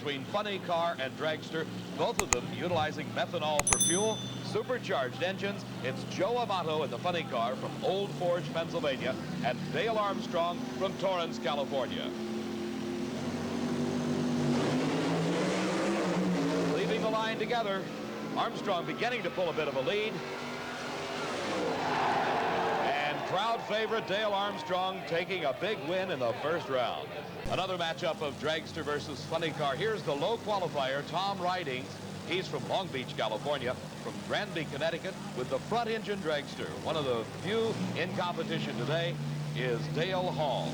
between funny car and dragster, both of them utilizing methanol for fuel, supercharged engines. It's Joe Amato in the funny car from Old Forge, Pennsylvania, and Dale Armstrong from Torrance, California. Leaving the line together, Armstrong beginning to pull a bit of a lead. Crowd favorite Dale Armstrong taking a big win in the first round. Another matchup of dragster versus funny car. Here's the low qualifier, Tom Ridings. He's from Long Beach, California, from Granby, Connecticut, with the front engine dragster. One of the few in competition today is Dale Hall.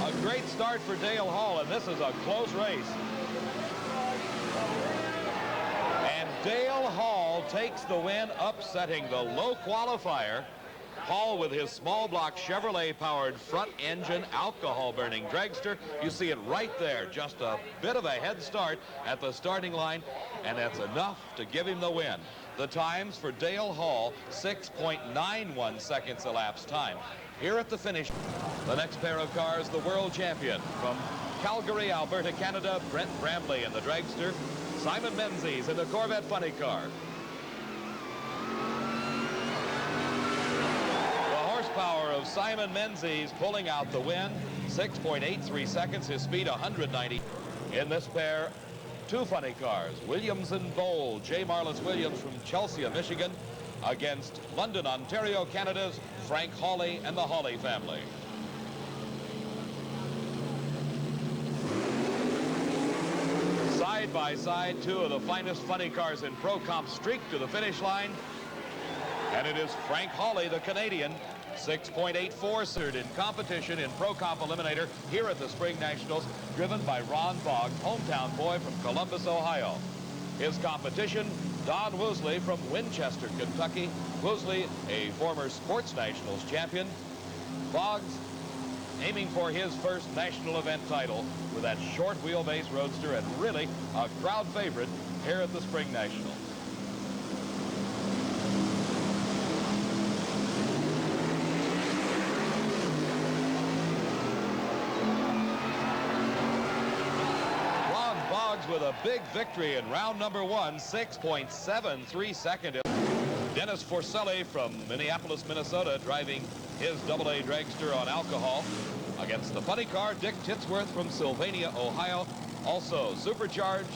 A great start for Dale Hall, and this is a close race. Dale Hall takes the win, upsetting the low qualifier. Hall with his small block Chevrolet-powered front-engine alcohol-burning dragster. You see it right there, just a bit of a head start at the starting line, and that's enough to give him the win. The times for Dale Hall, 6.91 seconds elapsed time. Here at the finish, the next pair of cars, the world champion from Calgary, Alberta, Canada, Brent Bramley in the dragster, Simon Menzies in the Corvette funny car. The horsepower of Simon Menzies pulling out the win, 6.83 seconds, his speed 190. In this pair, two funny cars, Williams and Bowl, J. Marlis Williams from Chelsea, Michigan, against London, Ontario, Canada's Frank Hawley and the Hawley family. Side by side, two of the finest funny cars in Pro Comp streak to the finish line. And it is Frank Hawley, the Canadian, 6.84 in competition in Pro Comp Eliminator here at the Spring Nationals, driven by Ron Boggs, hometown boy from Columbus, Ohio. His competition, Don Woosley from Winchester, Kentucky. Woosley, a former Sports Nationals champion. Boggs aiming for his first national event title with that short wheelbase roadster, and really a crowd favorite here at the Spring Nationals. Ron Boggs with a big victory in round number one, 6.73 seconds. Dennis Forcelli from Minneapolis, Minnesota, driving his AA dragster on alcohol against the funny car, Dick Titsworth from Sylvania, Ohio, also supercharged,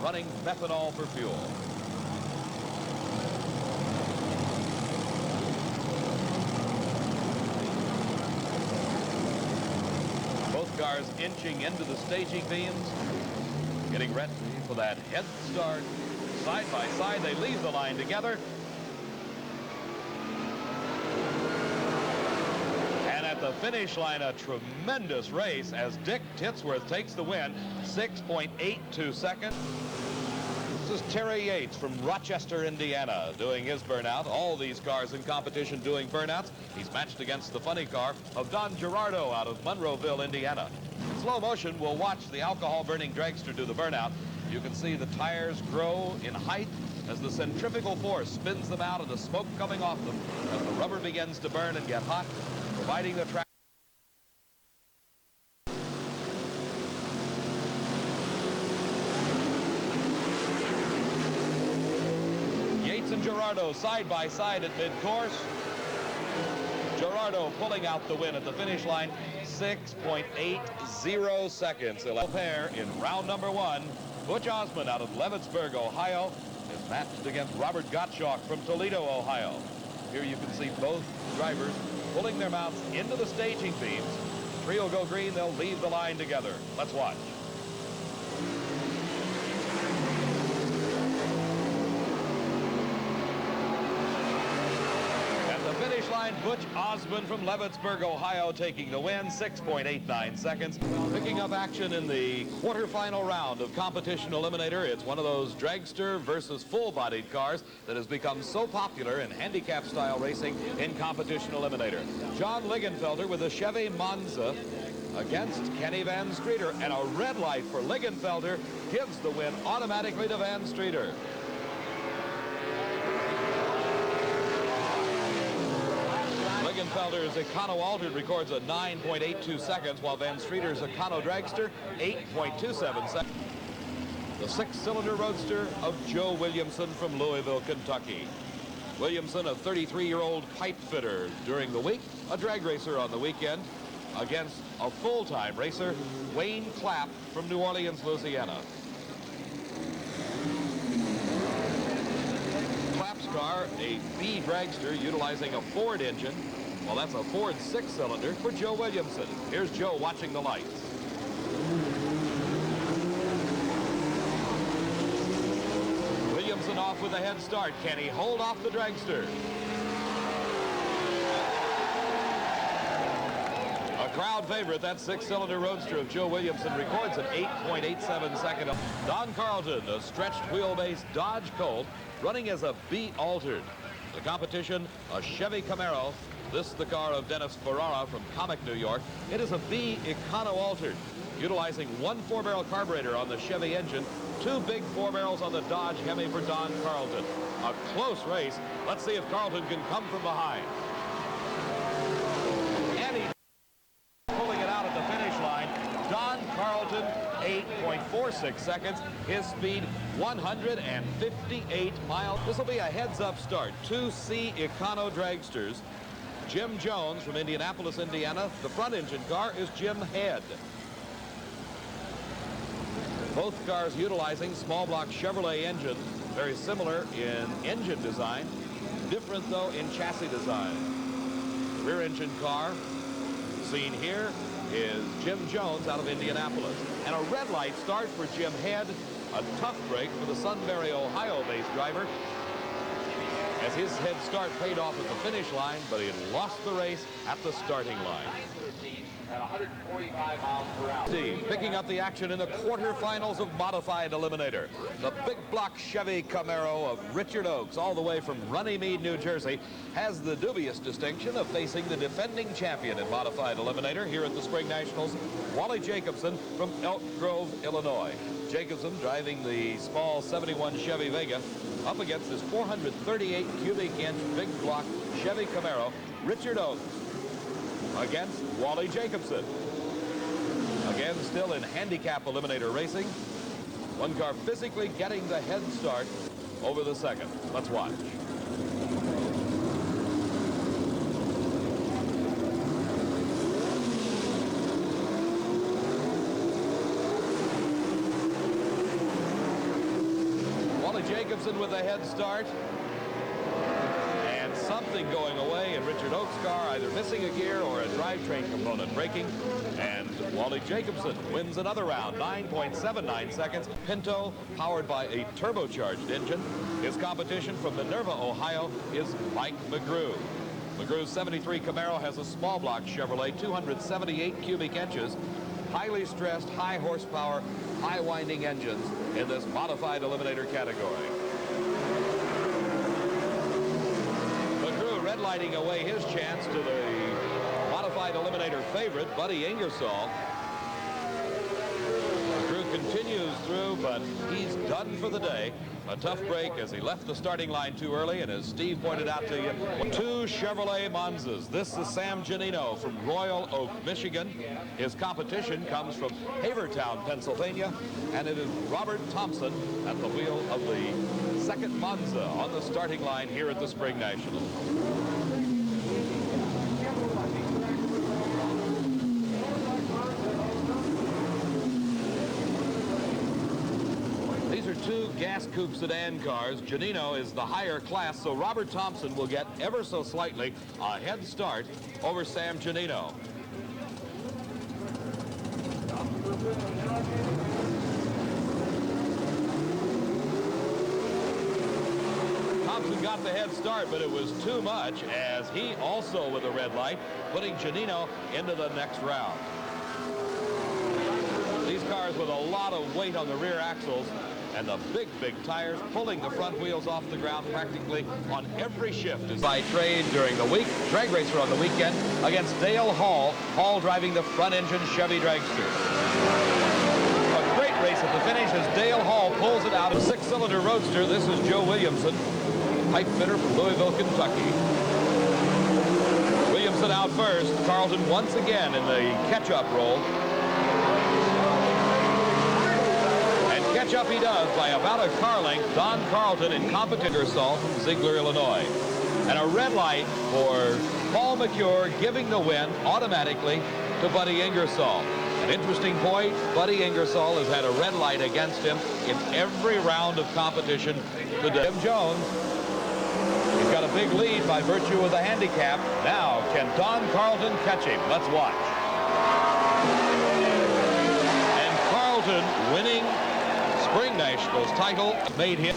running methanol for fuel. Both cars inching into the staging beams, getting ready for that head start. Side by side, they leave the line together. The finish line, a tremendous race as Dick Titsworth takes the win, 6.82 seconds. This is Terry Yates from Rochester, Indiana, doing his burnout. All these cars in competition doing burnouts. He's matched against the funny car of Don Gerardo out of Monroeville, Indiana. In slow motion, we'll watch the alcohol-burning dragster do the burnout. You can see the tires grow in height as the centrifugal force spins them out and the smoke coming off them as the rubber begins to burn and get hot, providing the track. Yates and Gerardo side by side at mid-course. Gerardo pulling out the win at the finish line, 6.80 seconds. A pair in round number one. Butch Osmond out of Leavittsburg, Ohio, is matched against Robert Gottschalk from Toledo, Ohio. Here you can see both drivers pulling their mounts into the staging beams. Three will go green, they'll leave the line together. Let's watch. At the finish line, Butch Osmond from Leavittsburg, Ohio, taking the win, 6.89 seconds. Picking up action in the quarterfinal round of Competition Eliminator. It's one of those dragster versus full-bodied cars that has become so popular in handicap-style racing in Competition Eliminator. John Liggenfelder with a Chevy Monza against Kenny Van Streeter, and a red light for Liggenfelder gives the win automatically to Van Streeter. Langfelder's Econo Altered records a 9.82 seconds, while Van Streeter's Econo Dragster, 8.27 seconds. The six-cylinder roadster of Joe Williamson from Louisville, Kentucky. Williamson, a 33-year-old pipe fitter during the week, a drag racer on the weekend, against a full-time racer, Wayne Clapp from New Orleans, Louisiana. Clapp's car, a B dragster utilizing a Ford engine. Well, that's a Ford six-cylinder for Joe Williamson. Here's Joe watching the lights. Williamson off with a head start. Can he hold off the dragster? A crowd favorite, that six-cylinder roadster of Joe Williamson records an 8.87 second. Don Carlton, a stretched wheelbase Dodge Colt, running as a B altered. The competition, a Chevy Camaro. This the car of Dennis Ferrara from Comic, New York. It is a B Econo Altered, utilizing one 4-barrel carburetor on the Chevy engine, two big 4 barrels on the Dodge Hemi for Don Carlton. A close race. Let's see if Carlton can come from behind. And he's pulling it out at the finish line. Don Carlton, 8.46 seconds. His speed, 158 miles. This will be a heads-up start. Two C Econo dragsters. Jim Jones from Indianapolis, Indiana. The front engine car is Jim Head. Both cars utilizing small block Chevrolet engines, very similar in engine design, different though in chassis design. The rear engine car seen here is Jim Jones out of Indianapolis. And a red light start for Jim Head, a tough break for the Sunbury, Ohio-based driver, as his head start paid off at the finish line, but he had lost the race at the starting line. At 145 miles per hour. Steve picking up the action in the quarterfinals of Modified Eliminator. The big block Chevy Camaro of Richard Oakes, all the way from Runnymede, New Jersey, has the dubious distinction of facing the defending champion in Modified Eliminator here at the Spring Nationals, Wally Jacobson from Elk Grove, Illinois. Jacobson driving the small 71 Chevy Vega up against his 438 cubic inch big block Chevy Camaro, Richard Oakes, against Wally Jacobson. Again, still in handicap eliminator racing. One car physically getting the head start over the second. Let's watch. Wally Jacobson with a head start. Something going away in Richard Oakes' car, either missing a gear or a drivetrain component breaking. And Wally Jacobson wins another round, 9.79 seconds. Pinto, powered by a turbocharged engine. His competition from Minerva, Ohio, is Mike McGrew. McGrew's 73 Camaro has a small block Chevrolet, 278 cubic inches, highly stressed, high horsepower, high winding engines in this modified eliminator category. Lighting away his chance to the modified eliminator favorite, Buddy Ingersoll. The crew continues through, but he's done for the day. A tough break as he left the starting line too early, and as Steve pointed out to you, two Chevrolet Monzas. This is Sam Giannino from Royal Oak, Michigan. His competition comes from Havertown, Pennsylvania, and it is Robert Thompson at the wheel of the second Monza on the starting line here at the Spring Nationals. These are two gas coupe sedan cars. Giannino is the higher class, so Robert Thompson will get ever so slightly a head start over Sam Giannino. Thompson got the head start, but it was too much as he also with a red light, putting Giannino into the next round. These cars with a lot of weight on the rear axles and the big tires pulling the front wheels off the ground practically on every shift. Is by trade during the week, drag racer on the weekend against Dale Hall. Hall driving the front engine Chevy Dragster. A great race at the finish as Dale Hall pulls it out of a six-cylinder roadster. This is Joe Williamson, pipe fitter from Louisville, Kentucky. Williamson Takes it out first. Carlton once again in the catch-up role. And catch up he does by about a car length. Don Carlton in competition Ingersoll from Ziegler, Illinois. And a red light for Paul McCure, giving the win automatically to Buddy Ingersoll. An interesting point, Buddy Ingersoll has had a red light against him in every round of competition today. Jim Jones, he's got a big lead by virtue of the handicap. Now, can Don Carlton catch him? Let's watch. And Carlton winning Springnationals title made him.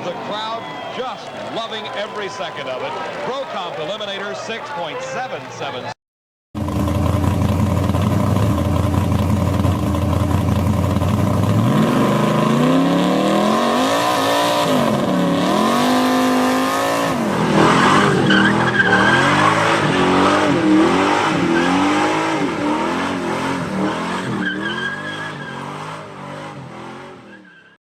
The crowd just loving every second of it. Pro Comp Eliminator 6.77.